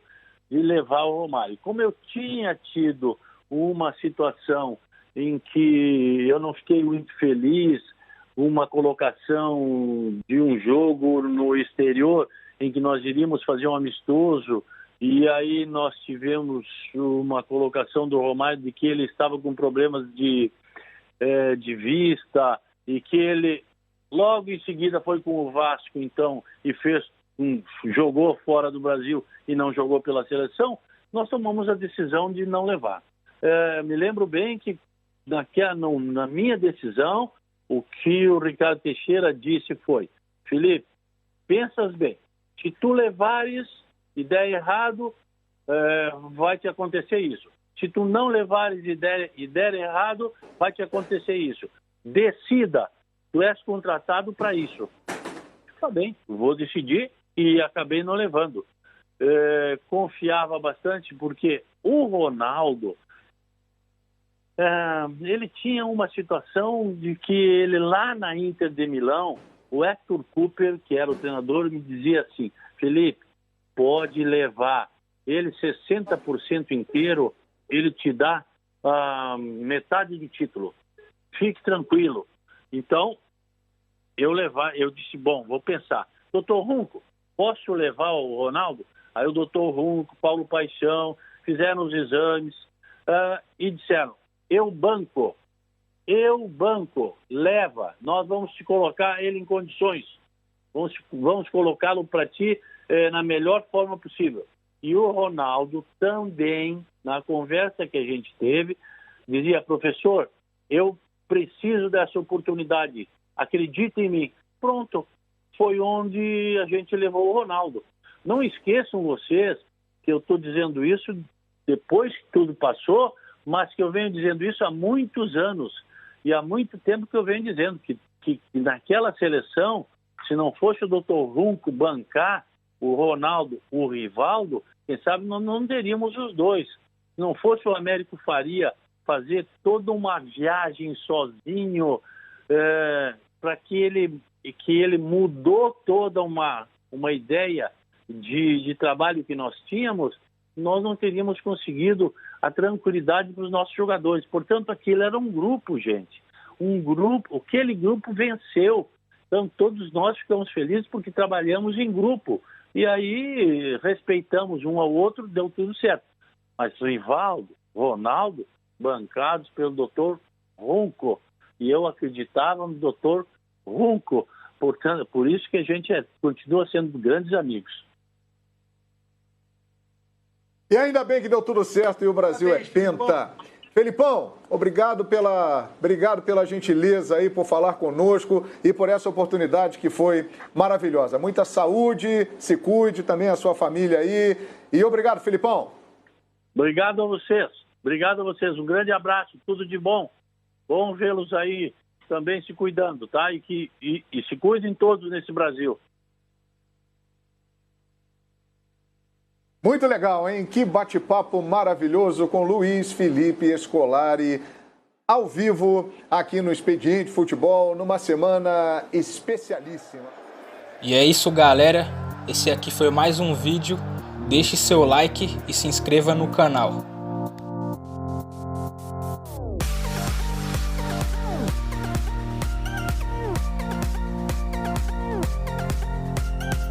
de levar o Romário. Como eu tinha tido uma situação em que eu não fiquei muito feliz, uma colocação de um jogo no exterior em que nós iríamos fazer um amistoso, e aí nós tivemos uma colocação do Romário de que ele estava com problemas de vista e que ele logo em seguida foi com o Vasco, então, e jogou fora do Brasil e não jogou pela seleção. Nós tomamos a decisão de não levar. Me lembro bem que na minha decisão, o que o Ricardo Teixeira disse foi: Felipe, pensas bem, se tu levares e der errado, vai te acontecer isso. Se tu não levares e der errado, vai te acontecer isso. Decida, tu és contratado para isso. Tá bem, vou decidir, e acabei não levando. Confiava bastante porque o Ronaldo, ele tinha uma situação de que ele lá na Inter de Milão, o Héctor Cooper, que era o treinador, me dizia assim: Felipe, pode levar ele 60% inteiro, ele te dá metade do título. Fique tranquilo. Então, eu disse, bom, vou pensar. Doutor Runco, posso levar o Ronaldo? Aí o doutor Runco, Paulo Paixão, fizeram os exames e disseram: eu banco, leva, nós vamos te colocar ele em condições, vamos colocá-lo para ti na melhor forma possível. E o Ronaldo também, na conversa que a gente teve, dizia: professor, eu preciso dessa oportunidade, acredita em mim. Pronto, foi onde a gente levou o Ronaldo. Não esqueçam vocês que eu estou dizendo isso depois que tudo passou, mas que eu venho dizendo isso há muitos anos. E há muito tempo que eu venho dizendo que naquela seleção, se não fosse o Dr. Runco bancar o Ronaldo, o Rivaldo, quem sabe nós não teríamos os dois. Se não fosse o Américo Faria fazer toda uma viagem sozinho, para que ele mudou toda uma ideia de trabalho que nós tínhamos, nós não teríamos conseguido a tranquilidade para os nossos jogadores. Portanto, aquilo era um grupo, gente. Um grupo, aquele grupo venceu. Então, todos nós ficamos felizes porque trabalhamos em grupo. E aí, respeitamos um ao outro, deu tudo certo. Mas Rivaldo, Ronaldo, bancados pelo Dr. Runco. E eu acreditava no Dr. Runco. Portanto, por isso que a gente continua sendo grandes amigos. E ainda bem que deu tudo certo e o Brasil é penta. Felipão, obrigado pela gentileza aí, por falar conosco e por essa oportunidade que foi maravilhosa. Muita saúde, se cuide também a sua família aí. E obrigado, Felipão. Obrigado a vocês. Obrigado a vocês. Um grande abraço, tudo de bom. Bom vê-los aí também se cuidando, tá? E se cuidem todos nesse Brasil. Muito legal, hein? Que bate-papo maravilhoso com Luiz Felipe Scolari, ao vivo aqui no Expediente Futebol, numa semana especialíssima. E é isso, galera. Esse aqui foi mais um vídeo. Deixe seu like e se inscreva no canal.